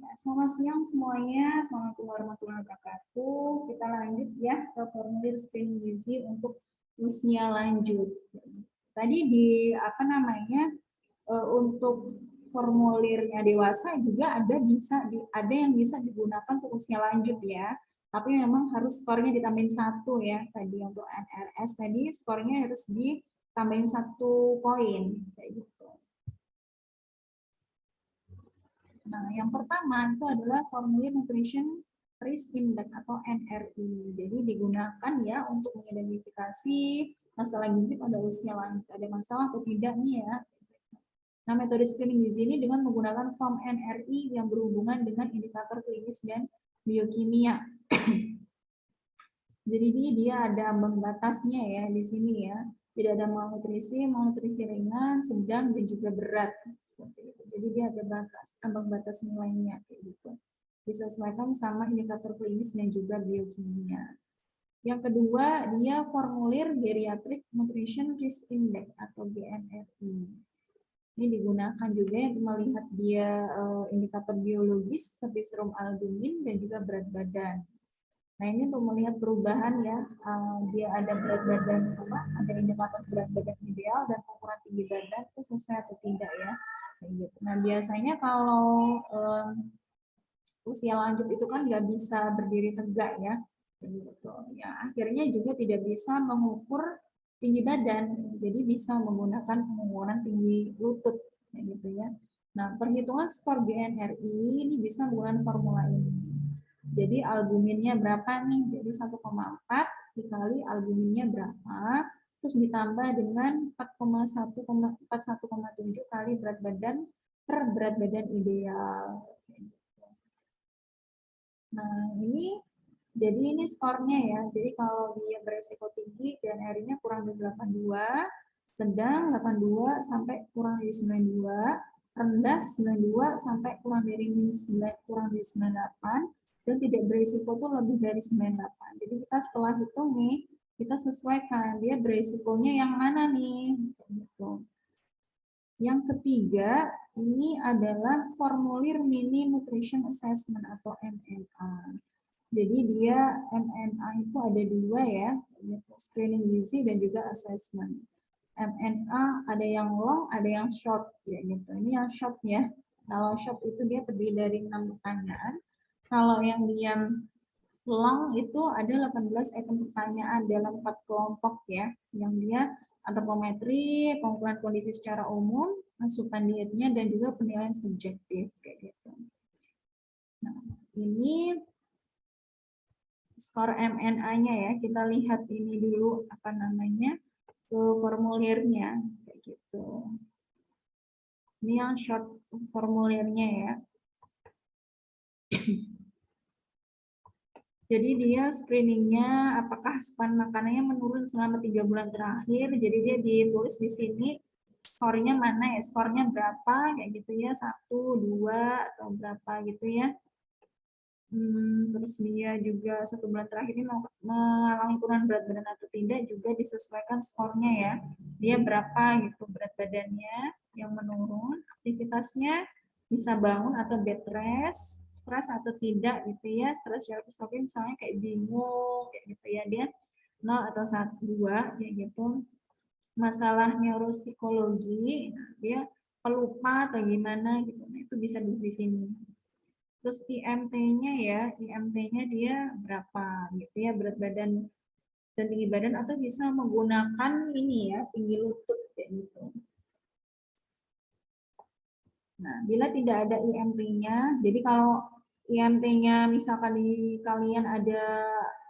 Ya, selamat siang semuanya. Assalamualaikum warahmatullahi wabarakatuh. Kita lanjut ya ke formulir screening gizi untuk usia lanjut. Tadi di apa namanya untuk formulirnya dewasa juga ada yang bisa digunakan untuk usia lanjut ya. Tapi memang harus skornya ditambahin 1 ya. Tadi untuk NRS tadi skornya harus ditambahin 1 poin kayak gitu. Nah, yang pertama itu adalah formulir Nutrition Risk Index atau NRI. Jadi digunakan ya untuk mengidentifikasi masalah gizi pada usia lanjut. Ada masalah atau tidak nih ya. Nah, metode screening gizi ini dengan menggunakan form NRI yang berhubungan dengan indikator klinis dan biokimia. Jadi dia ada ambang batasnya ya di sini ya. Tidak ada malnutrisi ringan, sedang, dan juga berat. Seperti itu. Jadi dia ada ambang batas nilainya kayak gitu. Disesuaikan sama indikator klinis dan juga biokimia. Yang kedua, dia formulir Geriatric Nutrition Risk Index atau GNRI. Ini digunakan juga untuk melihat dia indikator biologis seperti serum albumin dan juga berat badan. Nah, ini untuk melihat perubahan ya, dia ada berat badan ada indikator berat badan ideal dan ukuran tinggi badan itu sesuai atau tidak ya. Nah, biasanya kalau usia lanjut itu kan nggak bisa berdiri tegak ya. Gitu. Ya, akhirnya juga tidak bisa mengukur tinggi badan, jadi bisa menggunakan pengukuran tinggi lutut, gitu ya. Nah, perhitungan skor GNRI ini bisa menggunakan formula ini. Jadi albuminnya berapa nih? Jadi 1,4 dikali albuminnya berapa, terus ditambah dengan 41,7 kali berat badan per berat badan ideal. Nah, jadi ini skornya ya. Jadi kalau dia beresiko tinggi, GNRI-nya kurang dari 82, sedang 82 sampai kurang dari 92, rendah 92 sampai kurang dari 98, dan tidak beresiko tuh lebih dari 98. Jadi kita setelah hitung nih, kita sesuaikan dia beresikonya yang mana nih. Gitu. Yang ketiga, ini adalah formulir Mini Nutrition Assessment atau MNA. Jadi dia MNA itu ada 2 ya, screening gizi dan juga assessment. MNA ada yang long, ada yang short ya gitu. Ini yang short ya. Kalau short itu dia terdiri dari 6 pertanyaan. Kalau yang dia long itu ada 18 item pertanyaan dalam 4 kelompok ya, yang dia antropometri, pengukuran kondisi secara umum, asupan dietnya, dan juga penilaian subjektif kayak gitu. Nah, ini skor MNA-nya ya. Kita lihat ini dulu apa namanya ke formulirnya kayak gitu. Ini yang short formulirnya ya. Jadi dia screeningnya apakah asupan makanannya menurun selama 3 bulan terakhir. Jadi dia ditulis di sini skornya mana ya, skornya berapa kayak gitu ya, 1, 2 atau berapa gitu ya. Terus dia juga 1 bulan terakhir ini mengalami penurunan berat badan atau tidak juga disesuaikan skornya ya. Dia berapa gitu berat badannya yang menurun, aktivitasnya bisa bangun atau bed rest, stres atau tidak gitu ya. Stres misalnya kayak bingung kayak gitu ya, dia 0 atau 1, 2 kayak gitu. Masalah neuropsikologi, nah, dia pelupa atau gimana gitu. Nah, itu bisa di sini. Terus IMT-nya ya, IMT-nya dia berapa gitu ya, berat badan dan tinggi badan, atau bisa menggunakan ini ya, tinggi lutut kayak gitu. Nah, bila tidak ada IMT-nya, jadi kalau IMT-nya misalkan di kalian ada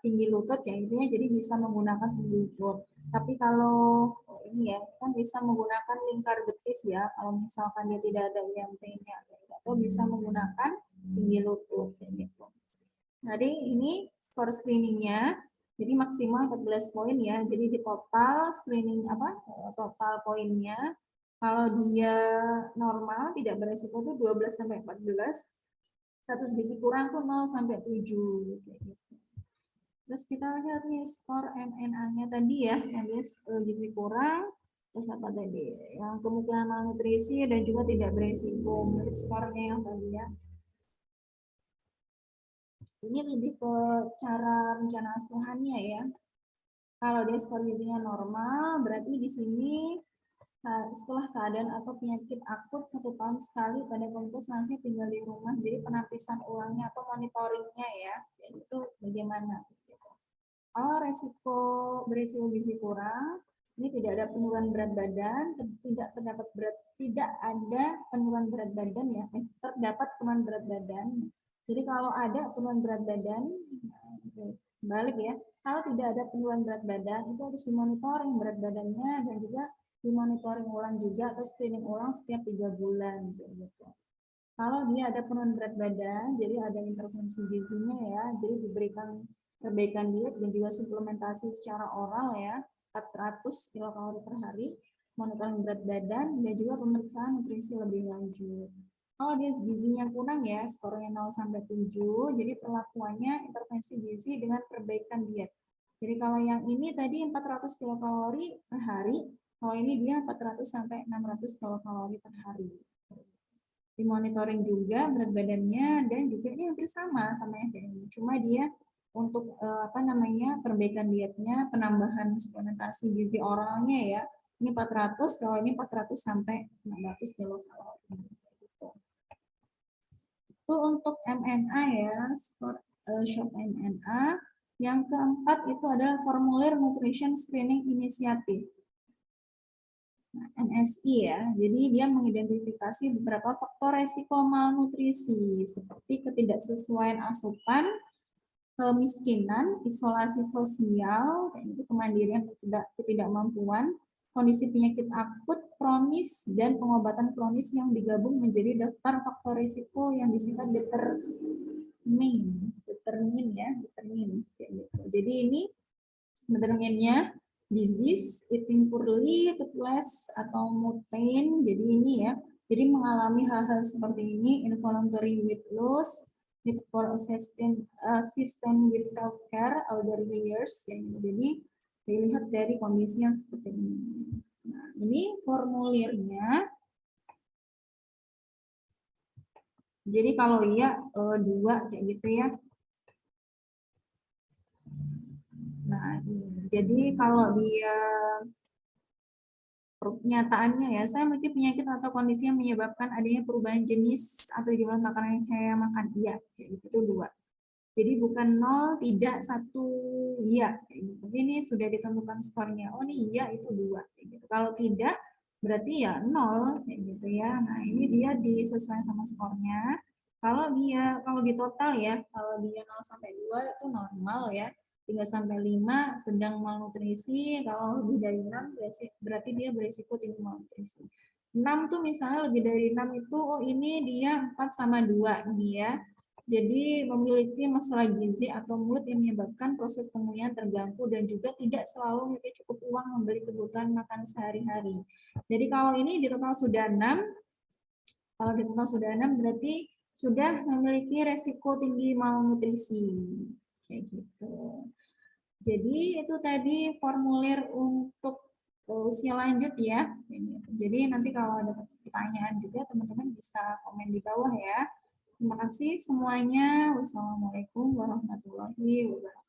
tinggi lutut ya, intinya jadi bisa menggunakan tinggi lutut. Tapi kalau ini ya, kan bisa menggunakan lingkar betis ya, kalau misalkan dia tidak ada IMT-nya, atau bisa menggunakan tinggi lutut kayak gitu. Jadi ini skor screeningnya, jadi maksimal 14 poin ya. Jadi di total screening total poinnya, kalau dia normal tidak beresiko tuh 12 sampai 14, status gizi kurang tuh 0 sampai 7 kayak gitu. Terus kita lihat nih skor MNA-nya tadi ya, yang dia gizi kurang, terus apa tadi? Yang kemungkinan malnutrisi dan juga tidak beresiko, menurut skornya yang tadi ya. Ini lebih ke cara rencana asuhannya ya. Kalau dia skor gizinya normal, berarti di sini setelah keadaan atau penyakit akut 1 tahun sekali pada komunitas langsung tinggal di rumah, jadi penapisan ulangnya atau monitoringnya ya, itu bagaimana. Kalau resiko berisiko gizi kurang, ini tidak ada penurunan berat badan, tidak ada penurunan berat badan ya, terdapat penurunan berat badan. Jadi kalau ada penurunan berat badan, balik ya, kalau tidak ada penurunan berat badan itu harus dimonitoring berat badannya dan juga dimonitoring ulang juga atau screening ulang setiap 3 bulan gitu. Kalau dia ada penurunan berat badan, jadi ada intervensi gizinya ya, jadi diberikan perbaikan diet dan juga suplementasi secara oral ya, 400 kilokalori per hari, monitoring berat badan dan juga pemeriksaan nutrisi lebih lanjut. Kalau dia gizinya kurang ya, skornya 0 sampai 7, jadi perlakuannya intervensi gizi dengan perbaikan diet. Jadi kalau yang ini tadi 400 kilokalori per hari, kalau ini dia 400 sampai 600 kilokalori per hari. Dimonitoring juga berat badannya dan juga ini hampir sama yang ini. Cuma dia untuk perbaikan dietnya, penambahan suplementasi gizi oralnya ya. Ini 400, kalau ini 400 sampai 600 kilokalori. Itu untuk MNA ya, short MNA. Yang keempat itu adalah formulir nutrition screening inisiatif. Nah, NSI ya, jadi dia mengidentifikasi beberapa faktor resiko malnutrisi seperti ketidaksesuaian asupan, kemiskinan, isolasi sosial, itu kemandirian, ketidakmampuan, kondisi penyakit akut, kronis, dan pengobatan kronis yang digabung menjadi daftar faktor risiko yang disingkat determin. Jadi ini determinnya disease, eating poorly, toothless, atau mood pain. Jadi ini ya, jadi mengalami hal-hal seperti ini, involuntary weight loss, need for assistant with self-care, elderly years. Ya. Jadi dilihat dari kondisi yang seperti ini. Nah, ini formulirnya. Jadi kalau iya 2 kayak gitu ya. Nah, jadi kalau dia kenyataannya ya, saya memiliki penyakit atau kondisi yang menyebabkan adanya perubahan jenis atau jumlah makanan yang saya makan. Iya, kayak gitu itu 2. Jadi bukan 0, tidak, 1, iya. Kayak gitu. Ini sudah ditentukan skornya. Oh ini iya, itu 2. Kayak gitu. Kalau tidak, berarti ya 0. Kayak gitu ya. Nah ini dia disesuaikan sama skornya. Kalau di total ya, kalau dia 0 sampai 2 itu normal ya. 3 sampai 5 sedang malnutrisi, kalau lebih dari 6 berarti dia berisiko tinggi malnutrisi. 6 tuh misalnya lebih dari 6 itu, oh ini dia 4 sama 2 dia. Jadi memiliki masalah gizi atau mulut yang menyebabkan proses pemulihan terganggu dan juga tidak selalu memiliki cukup uang membeli kebutuhan makan sehari-hari. Jadi kalau ini di total sudah 6, kalau di total sudah 6 berarti sudah memiliki resiko tinggi malnutrisi. Kayak gitu. Jadi itu tadi formulir untuk usia lanjut ya. Jadi nanti kalau ada pertanyaan juga teman-teman bisa komen di bawah ya. Terima kasih semuanya. Wassalamualaikum warahmatullahi wabarakatuh.